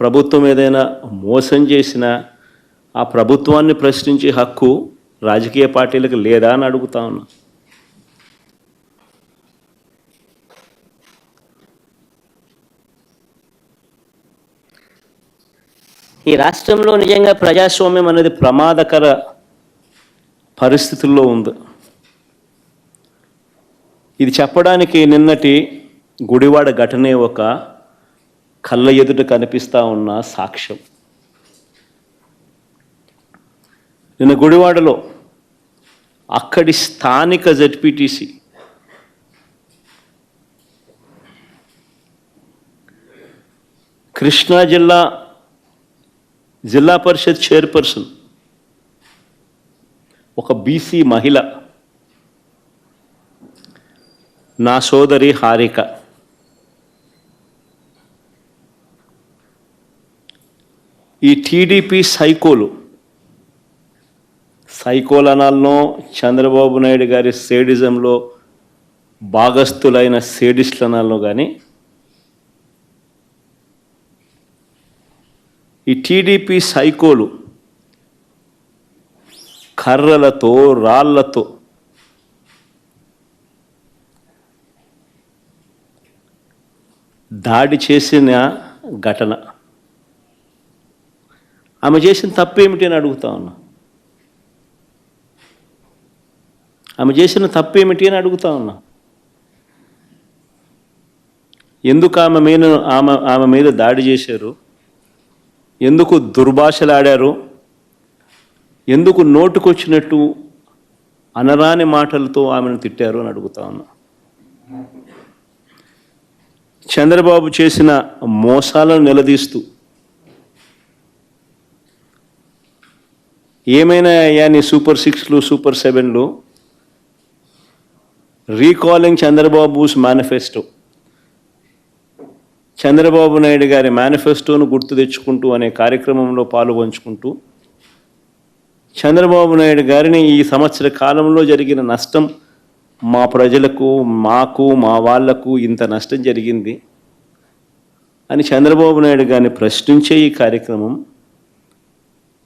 ప్రభుత్వం ఏదైనా మోసం చేసినా ఆ ప్రభుత్వాన్ని ప్రశ్నించే హక్కు రాజకీయ పార్టీలకు లేదా అని అడుగుతా ఉన్నా. ఈ రాష్ట్రంలో నిజంగా ప్రజాస్వామ్యం అనేది ప్రమాదకర పరిస్థితుల్లో ఉంది. ఇది చెప్పడానికి నిన్నటి గుడివాడ ఘటనే ఒక కళ్ళ ఎదుట కనిపిస్తూ ఉన్న సాక్ష్యం. నిన్న గుడివాడలో అక్కడి స్థానిక జెడ్పీటీసీ కృష్ణా జిల్లా పరిషత్ చైర్పర్సన్ ఒక బీసీ మహిళ, నా సోదరి హారిక, ఈ టీడీపీ సైకోలు అనాలనో చంద్రబాబు నాయుడు గారి సేడిజంలో భాగస్థులైన సేడిస్టులు అనాలనో కానీ ఈ టీడీపీ సైకోలు కర్రలతో రాళ్లతో దాడి చేసిన ఘటన. ఆమె చేసిన తప్పేమిటి అని అడుగుతా ఉన్నా. ఆమె చేసిన తప్పేమిటి అని అడుగుతా ఉన్నా. ఎందుకు ఆమె మీద దాడి చేశారు? ఎందుకు దుర్భాషలాడారు? ఎందుకు నోటుకొచ్చినట్టు అనరాని మాటలతో ఆమెను తిట్టారు అని అడుగుతా ఉన్నా. చంద్రబాబు చేసిన మోసాలను నిలదీస్తూ ఏమైనా అయ్యా నీ సూపర్ 6లు సూపర్ 7లు, రీకాలింగ్ చంద్రబాబుస్ మేనిఫెస్టో, చంద్రబాబు నాయుడు గారి మేనిఫెస్టోను గుర్తు తెచ్చుకుంటూ అనే కార్యక్రమంలో పాల్గొంచుకుంటూ చంద్రబాబు నాయుడు గారిని ఈ సంవత్సర కాలంలో జరిగిన నష్టం, మా ప్రజలకు, మాకు, మా వాళ్లకు ఇంత నష్టం జరిగింది అని చంద్రబాబు నాయుడు గారిని ప్రశ్నించే ఈ కార్యక్రమం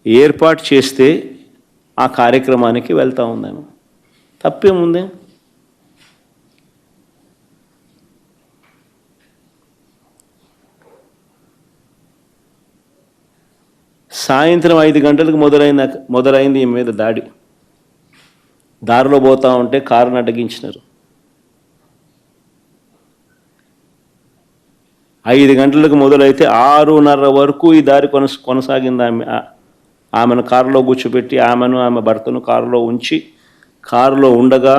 ఏర్పాటు చేస్తే ఆ కార్యక్రమానికి వెళ్తూ ఉందాను. తప్పేముంది? సాయంత్రం 5 గంటలకు మొదలైంది ఈ మీద దాడి. దారిలో పోతా ఉంటే కారును అడ్డగించినారు. 5 గంటలకు మొదలైతే 6:30 వరకు ఈ దారి కొనసాగింది. ఆమెను కారులో కూర్చోబెట్టి ఆమె భర్తను కారులో ఉంచి కారులో ఉండగా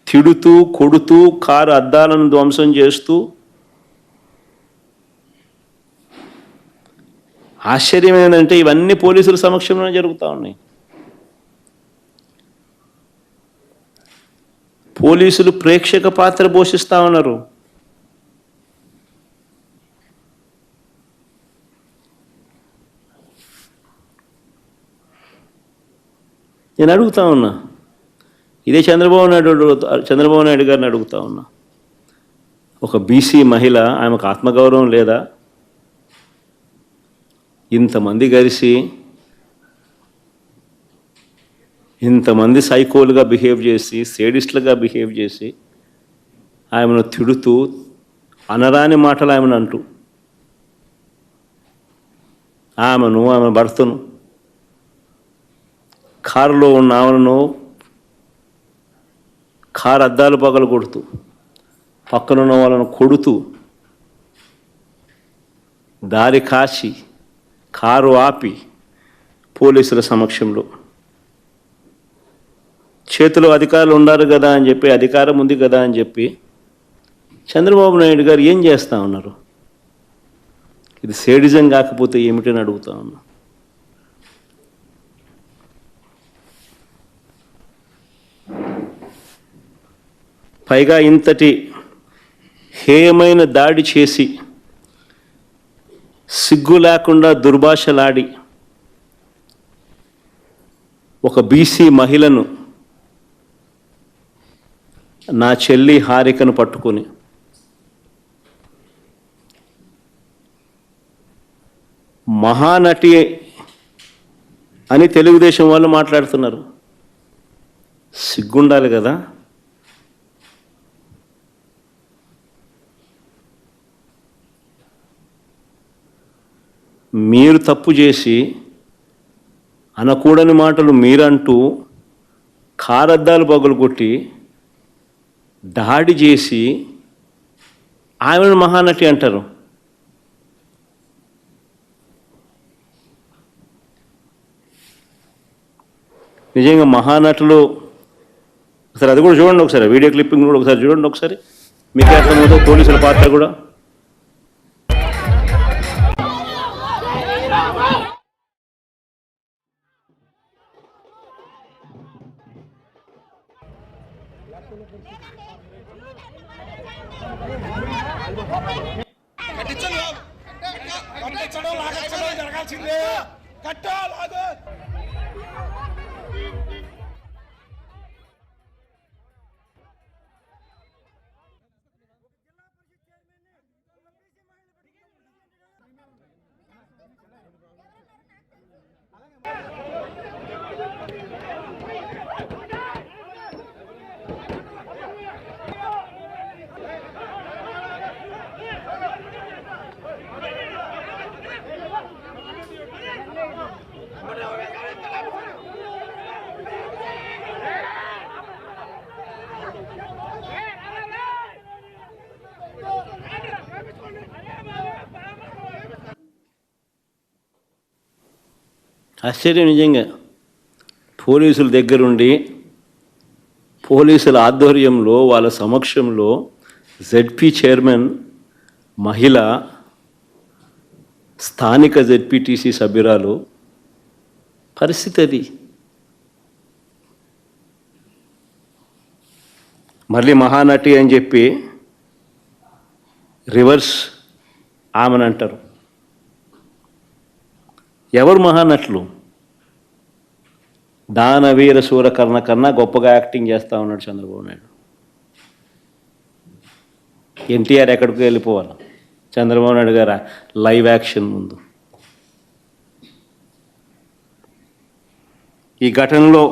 తిడుతూ, కొడుతూ కారు అద్దాలను ధ్వంసం చేస్తూ, ఆశ్చర్యం ఏంటంటే ఇవన్నీ పోలీసుల సమక్షంలోనే జరుగుతూ ఉన్నాయి. పోలీసులు ప్రేక్షక పాత్ర పోషిస్తూ ఉన్నారు. నేను అడుగుతా ఉన్నా, ఇదే చంద్రబాబు నాయుడు గారిని అడుగుతా ఉన్నా. ఒక బీసీ మహిళ, ఆమెకు ఆత్మగౌరవం లేదా? ఇంతమంది కలిసి ఇంతమంది సైకోలుగా బిహేవ్ చేసి, సేడిస్టులుగా బిహేవ్ చేసి ఆమెను తిడుతూ, అనరాని మాటలు ఆమెను అంటూ, ఆమె భర్తను, కారులో ఉన్న ఆమెను కారు అద్దాలు పగలు కొడుతూ, పక్కనున్న వాళ్ళను కొడుతూ, దారి కాచి కారు ఆపి పోలీసుల సమక్షంలో చేతిలో అధికారులు ఉన్నారు కదా అని చెప్పి, అధికారం ఉంది కదా అని చెప్పి చంద్రబాబు నాయుడు గారు ఏం చేస్తూ ఉన్నారు? ఇది సేడిజం కాకపోతే ఏమిటని అడుగుతా ఉన్నా. పైగా ఇంతటి హేయమైన దాడి చేసి, సిగ్గు లేకుండా దుర్భాషలాడి ఒక బీసీ మహిళను నా చెల్లి హారికను పట్టుకొని మహానటి అని తెలుగుదేశం వాళ్ళు మాట్లాడుతున్నారు. సిగ్గుండాలి కదా. మీరు తప్పు చేసి అనకూడని మాటలు మీరంటూ కారద్దాలు పగులుకొట్టి దాడి చేసి ఆమెను మహానటి అంటారు. నిజంగా మహానటులు ఒకసారి అది కూడా చూడండి, ఒకసారి వీడియో క్లిప్పింగ్ కూడా ఒకసారి చూడండి, ఒకసారి మీకే అర్థమవుతుంది పోలీసుల పాత్ర కూడా. జరగాల్సిందే కట్టాలాగా. ఆశ్చర్యం నిజంగా. పోలీసుల దగ్గరుండి పోలీసుల ఆధ్వర్యంలో వాళ్ళ సమక్షంలో జెడ్పీ చైర్మన్ మహిళ, స్థానిక జెడ్పీటీసీ సభ్యురాలు పరిస్థితి అది. మళ్ళీ మహానటి అని చెప్పి రివర్స్ ఆమెను అంటారు. ఎవరు మహానటులు? దానవీర సూరకర్ణ కన్నా గొప్పగా యాక్టింగ్ చేస్తూ ఉన్నాడు చంద్రబాబు నాయుడు. ఎన్టీఆర్ ఎక్కడికి వెళ్ళిపోవాలి చంద్రబాబు నాయుడు గారు లైవ్ యాక్షన్ ముందు. ఈ ఘటనలో